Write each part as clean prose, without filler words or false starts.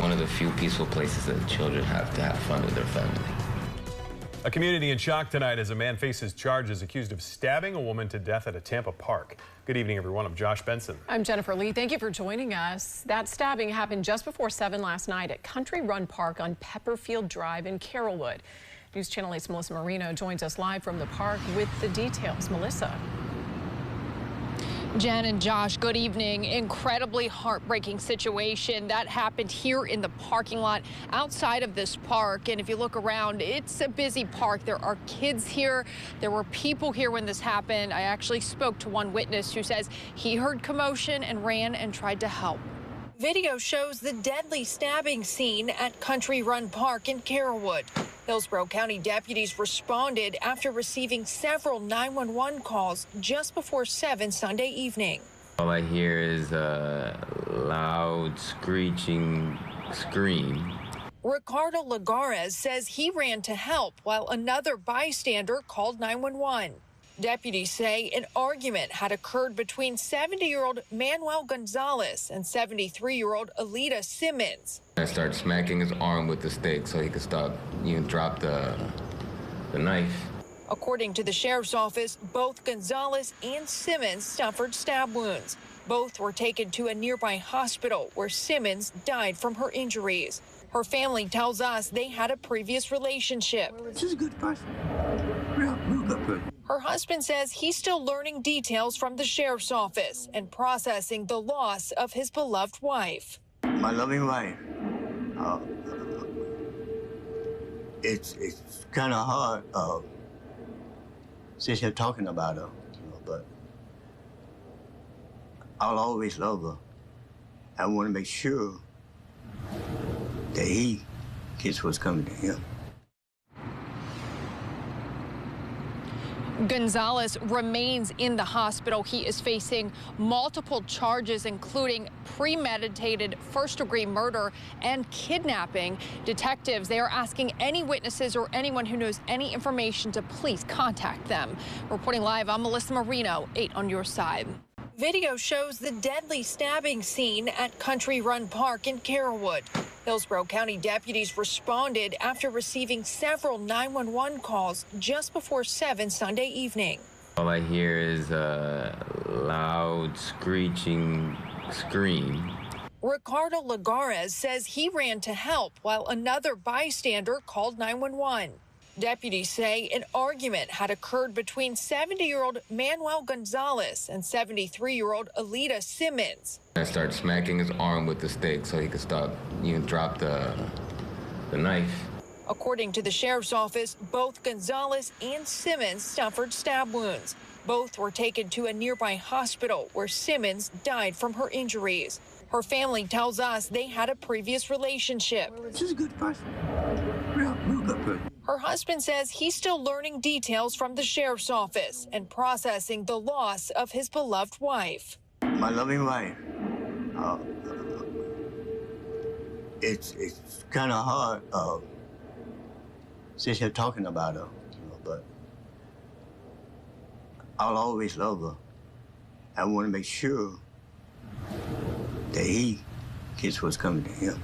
one of the few peaceful places that children have to have fun with their family. A community in shock tonight as a man faces charges accused of stabbing a woman to death at a Tampa park. Good evening, everyone. I'm Josh Benson. I'm Jennifer Lee. Thank you for joining us. That stabbing happened just before 7 last night at Country Run Park on Pepperfield Drive in Carrollwood. News Channel 8's Melissa Marino joins us live from the park with the details. Melissa. Jen and Josh, good evening. Incredibly heartbreaking situation that happened here in the parking lot outside of this park. And if you look around, it's a busy park. There are kids here. There were people here when this happened. I actually spoke to one witness who says he heard commotion and ran and tried to help. Video shows the deadly stabbing scene at Country Run Park in Carrollwood. Hillsborough County deputies responded after receiving several 911 calls just before 7 Sunday evening. All I hear is a loud screeching scream. Ricardo Lagares says he ran to help while another bystander called 911. Deputies say an argument had occurred between 70-year-old Manuel Gonzalez and 73-year-old Alita Simmons. I started smacking his arm with the stick so he could stop, drop the knife. According to the sheriff's office, both Gonzalez and Simmons suffered stab wounds. Both were taken to a nearby hospital where Simmons died from her injuries. Her family tells us they had a previous relationship. She's a good person. Real good person. Her husband says he's still learning details from the sheriff's office and processing the loss of his beloved wife. My loving wife. It's kind of hard since you're talking about her, but I'll always love her. I want to make sure that he gets what's coming to him. Gonzalez remains in the hospital. He is facing multiple charges, including premeditated first-degree murder and kidnapping. Detectives, they are asking any witnesses or anyone who knows any information to please contact them. Reporting live, I'm Melissa Marino, 8 on your side. Video shows the deadly stabbing scene at Country Run Park in Carrollwood. Hillsborough County deputies responded after receiving several 911 calls just before 7 Sunday evening. All I hear is a loud screeching scream. Ricardo Lagares says he ran to help while another bystander called 911. Deputies say an argument had occurred between 70-year-old Manuel Gonzalez and 73-year-old Alita Simmons. I started smacking his arm with the stick so he could stop, drop the knife. According to the sheriff's office, both Gonzalez and Simmons suffered stab wounds. Both were taken to a nearby hospital where Simmons died from her injuries. Her family tells us they had a previous relationship. She's a good person. Real good person. Her husband says he's still learning details from the sheriff's office and processing the loss of his beloved wife. My loving wife. It's kind of hard since you're talking about her, but I'll always love her. I want to make sure that he gets what's coming to him.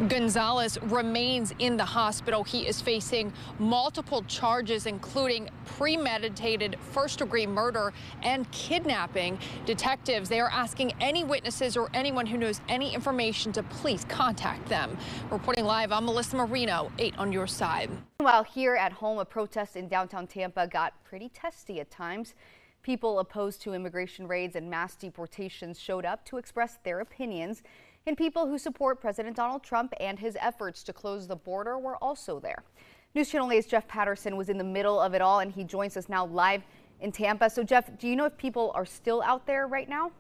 Gonzalez remains in the hospital. He is facing multiple charges, including premeditated first-degree murder and kidnapping. Detectives, they are asking any witnesses or anyone who knows any information to please contact them. Reporting live, I'm Melissa Marino, 8 on your side. While here at home, a protest in downtown Tampa got pretty testy at times. People opposed to immigration raids and mass deportations showed up to express their opinions. And people who support President Donald Trump and his efforts to close the border were also there. News Channel 8's Jeff Patterson was in the middle of it all, and he joins us now live in Tampa. So, Jeff, do you know if people are still out there right now?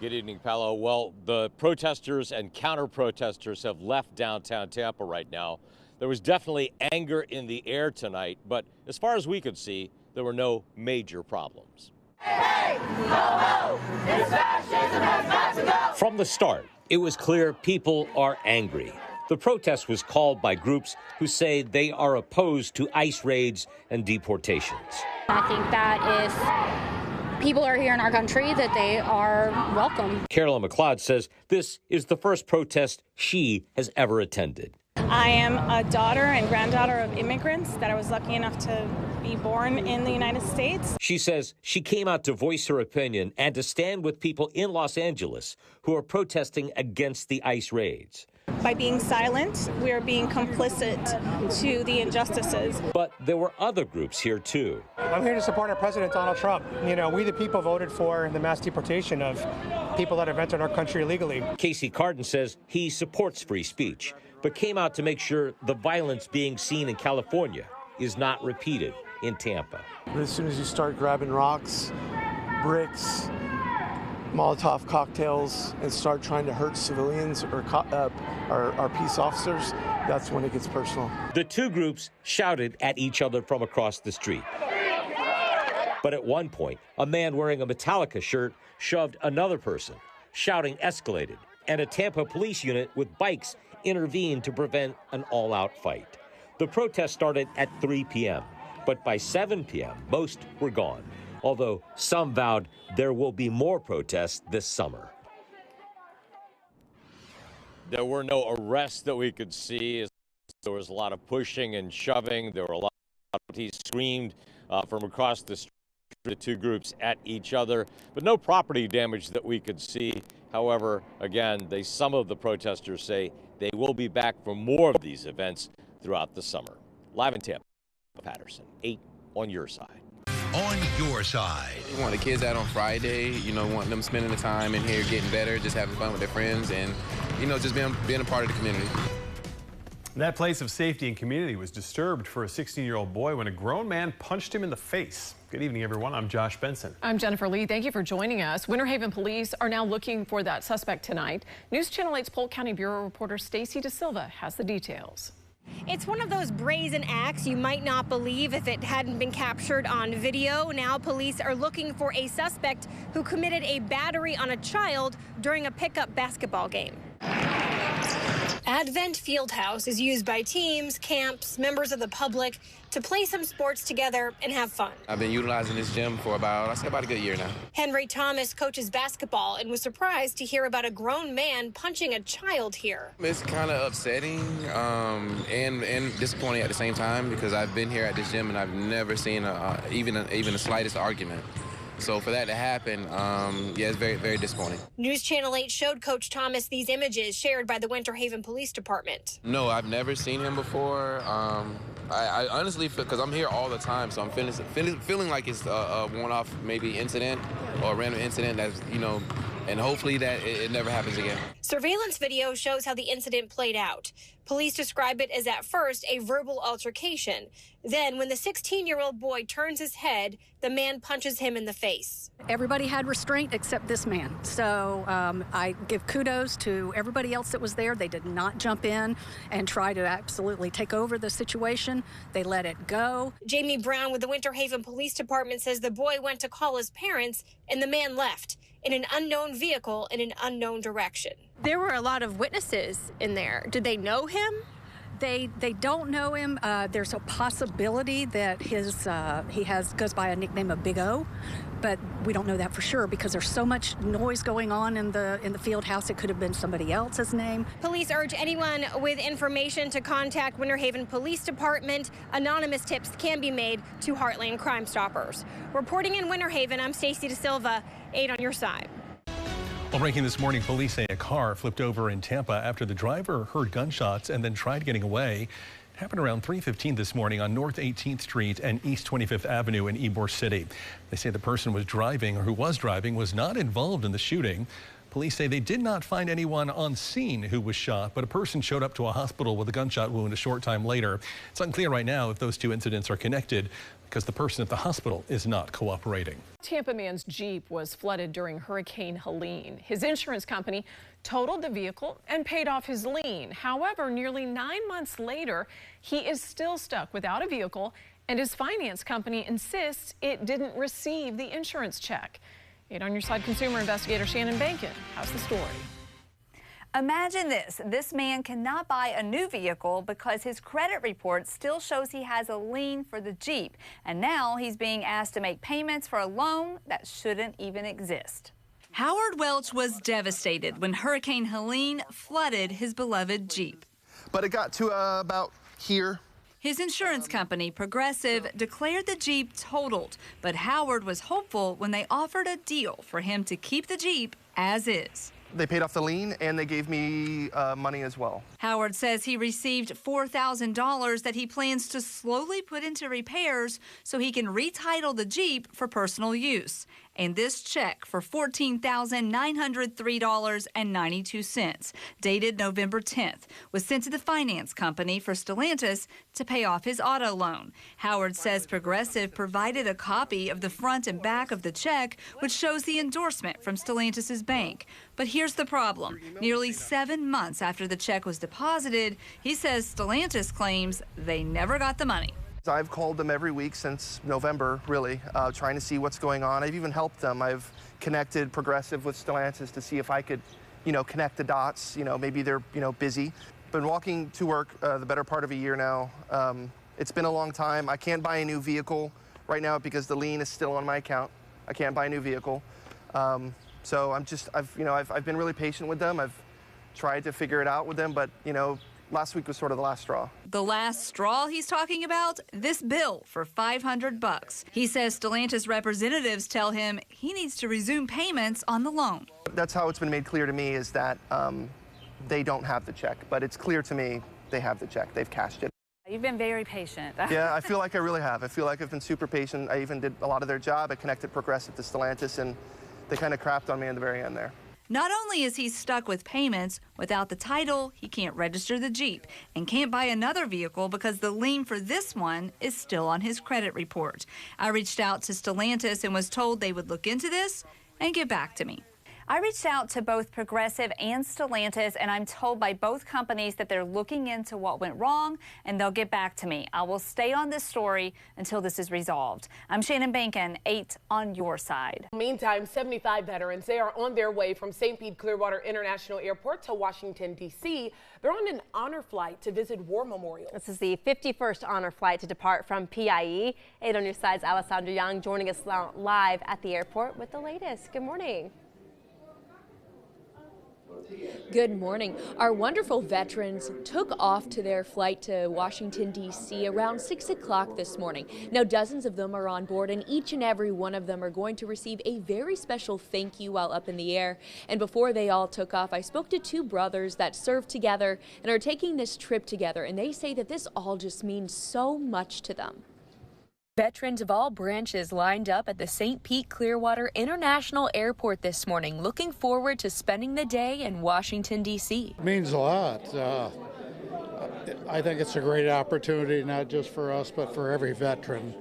Good evening, Paolo. Well, the protesters and counter-protesters have left downtown Tampa right now. There was definitely anger in the air tonight, but as far as we could see, there were no major problems. Hey, no, this fascism has got to go. From the start, it was clear people are angry. The protest was called by groups who say they are opposed to ICE raids and deportations. I think that if people are here in our country, that they are welcome. Carolyn McLeod says this is the first protest she has ever attended. I am a daughter and granddaughter of immigrants that I was lucky enough to be born in the United States. She says she came out to voice her opinion and to stand with people in Los Angeles who are protesting against the ICE raids. By being silent, we are being complicit to the injustices. But there were other groups here, too. I'm here to support our president, Donald Trump. You know, we the people voted for the mass deportation of people that have entered our country illegally. Casey Cardin says he supports free speech, but came out to make sure the violence being seen in California is not repeated in Tampa. As soon as you start grabbing rocks, bricks, Molotov cocktails, and start trying to hurt civilians or our peace officers, that's when it gets personal. The two groups shouted at each other from across the street. But at one point, a man wearing a Metallica shirt shoved another person. Shouting escalated, and a Tampa police unit with bikes intervened to prevent an all-out fight. The protest started at 3 p.m., but by 7 p.m., most were gone, although some vowed there will be more protests this summer. There were no arrests that we could see. There was a lot of pushing and shoving. There were a lot of he screamed from across the street, the two groups at each other, but no property damage that we could see. However, again, some of the protesters say they will be back for more of these events throughout the summer. Live in Tampa, Patterson, 8 on your side. On your side. We want the kids out on Friday, want them spending the time in here getting better, just having fun with their friends, and, just being a part of the community. That place of safety and community was disturbed for a 16-year-old boy when a grown man punched him in the face. Good evening, everyone. I'm Josh Benson. I'm Jennifer Lee. Thank you for joining us. Winter Haven police are now looking for that suspect tonight. News Channel 8's Polk County Bureau reporter Stacy DeSilva has the details. It's one of those brazen acts you might not believe if it hadn't been captured on video. Now police are looking for a suspect who committed a battery on a child during a pickup basketball game. Advent Fieldhouse is used by teams, camps, members of the public to play some sports together and have fun. I've been utilizing this gym for about a good year now. Henry Thomas coaches basketball and was surprised to hear about a grown man punching a child here. It's kind of upsetting and disappointing at the same time because I've been here at this gym and I've never seen even the slightest argument. So for that to happen, yeah, it's very, very disappointing. News Channel 8 showed Coach Thomas these images shared by the Winter Haven Police Department. No, I've never seen him before. I honestly feel, because I'm here all the time, so I'm feeling like it's a one-off maybe incident or a random incident that's, and hopefully that it never happens again. Surveillance video shows how the incident played out. Police describe it as at first a verbal altercation. Then when the 16-year-old boy turns his head, the man punches him in the face. Everybody had restraint except this man. So I give kudos to everybody else that was there. They did not jump in and try to absolutely take over the situation. They let it go. Jamie Brown with the Winter Haven Police Department says the boy went to call his parents and the man left in an unknown vehicle in an unknown direction. There were a lot of witnesses in there. Did they know him? They don't know him. There's a possibility that he goes by a nickname of Big O, but we don't know that for sure because there's so much noise going on in the field house. It could have been somebody else's name. Police urge anyone with information to contact Winter Haven Police Department. Anonymous tips can be made to Heartland Crime Stoppers. Reporting in Winter Haven, I'm Stacy DeSilva, 8 on your side. Well, breaking this morning, police say a car flipped over in Tampa after the driver heard gunshots and then tried getting away. It happened around 3:15 this morning on North 18th Street and East 25th Avenue in Ybor City. They say the person who was driving was not involved in the shooting. Police say they did not find anyone on scene who was shot, but a person showed up to a hospital with a gunshot wound a short time later. It's unclear right now if those two incidents are connected because the person at the hospital is not cooperating. Tampa man's Jeep was flooded during Hurricane Helene. His insurance company totaled the vehicle and paid off his lien. However, nearly 9 months later, he is still stuck without a vehicle, and his finance company insists it didn't receive the insurance check. 8 on your side consumer investigator Shannon Bankin has the story. Imagine this. This man cannot buy a new vehicle because his credit report still shows he has a lien for the Jeep. And now he's being asked to make payments for a loan that shouldn't even exist. Howard Welch was devastated when Hurricane Helene flooded his beloved Jeep. But it got to about here. His insurance company, Progressive, declared the Jeep totaled, but Howard was hopeful when they offered a deal for him to keep the Jeep as is. They paid off the lien and they gave me money as well. Howard says he received $4,000 that he plans to slowly put into repairs so he can retitle the Jeep for personal use. And this check for $14,903.92, dated November 10th, was sent to the finance company for Stellantis to pay off his auto loan. Howard says Progressive provided a copy of the front and back of the check, which shows the endorsement from Stellantis' bank. But here's the problem. Nearly 7 months after the check was deposited, he says Stellantis claims they never got the money. I've called them every week since November, really, trying to see what's going on. I've even helped them. I've connected Progressive with Stellantis to see if I could, connect the dots. Maybe they're, busy. Been walking to work the better part of a year now. It's been a long time. I can't buy a new vehicle right now because the lien is still on my account. I can't buy a new vehicle. So I've been really patient with them. I've tried to figure it out with them, but, last week was sort of the last straw. The last straw he's talking about? This bill for $500. He says Stellantis representatives tell him he needs to resume payments on the loan. That's how it's been made clear to me, is that they don't have the check, but it's clear to me they have the check. They've cashed it. You've been very patient. Yeah, I feel like I really have. I feel like I've been super patient. I even did a lot of their job. I connected Progressive to Stellantis, and they kind of crapped on me in the very end there. Not only is he stuck with payments, without the title, he can't register the Jeep and can't buy another vehicle because the lien for this one is still on his credit report. I reached out to Stellantis and was told they would look into this and get back to me. I reached out to both Progressive and Stellantis, and I'm told by both companies that they're looking into what went wrong and they'll get back to me. I will stay on this story until this is resolved. I'm Shannon Bankin, 8 on your side. Meantime, 75 veterans, they are on their way from St. Pete Clearwater International Airport to Washington, D.C. They're on an honor flight to visit war memorials. This is the 51st honor flight to depart from PIE. 8 on your side's Alessandra Young joining us live at the airport with the latest. Good morning. Good morning. Our wonderful veterans took off to their flight to Washington, D.C. around 6 o'clock this morning. Now, dozens of them are on board, and each and every one of them are going to receive a very special thank you while up in the air. And before they all took off, I spoke to 2 brothers that served together and are taking this trip together, and they say that this all just means so much to them. Veterans of all branches lined up at the St. Pete Clearwater International Airport this morning, looking forward to spending the day in Washington, D.C. It means a lot. I think it's a great opportunity, not just for us, but for every veteran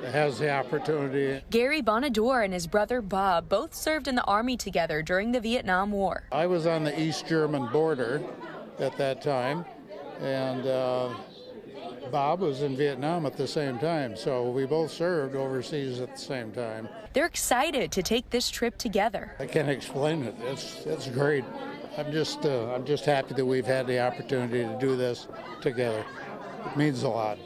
that has the opportunity. Gary Bonador and his brother Bob both served in the Army together during the Vietnam War. I was on the East German border at that time, and Bob was in Vietnam at the same time, so we both served overseas at the same time. They're excited to take this trip together. I can't explain it. It's great. I'm just happy that we've had the opportunity to do this together. It means a lot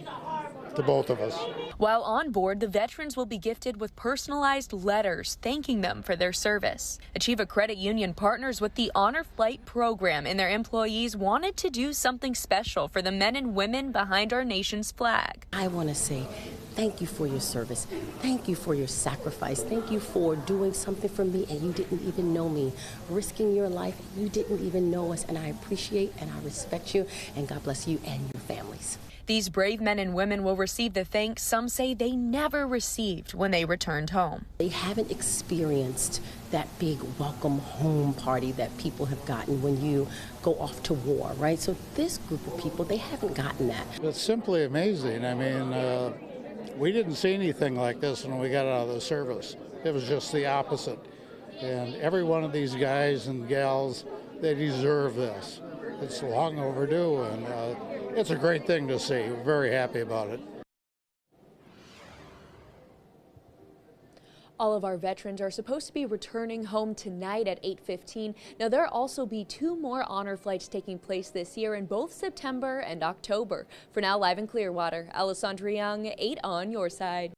to both of us. While on board, the veterans will be gifted with personalized letters thanking them for their service. Achieva Credit Union partners with the Honor Flight program, and their employees wanted to do something special for the men and women behind our nation's flag. I want to say thank you for your service. Thank you for your sacrifice. Thank you for doing something for me and you didn't even know me, risking your life and you didn't even know us. And I appreciate and I respect you, and God bless you and your families. These brave men and women will receive the thanks some say they never received when they returned home. They haven't experienced that big welcome home party that people have gotten when you go off to war, right? So this group of people, they haven't gotten that. It's simply amazing. I mean, we didn't see anything like this when we got out of the service. It was just the opposite. And every one of these guys and gals, they deserve this. It's long overdue, and it's a great thing to see. We're very happy about it. All of our veterans are supposed to be returning home tonight at 8:15. Now, there'll also be 2 more honor flights taking place this year in both September and October. For now, live in Clearwater, Alessandra Young, 8 on your side.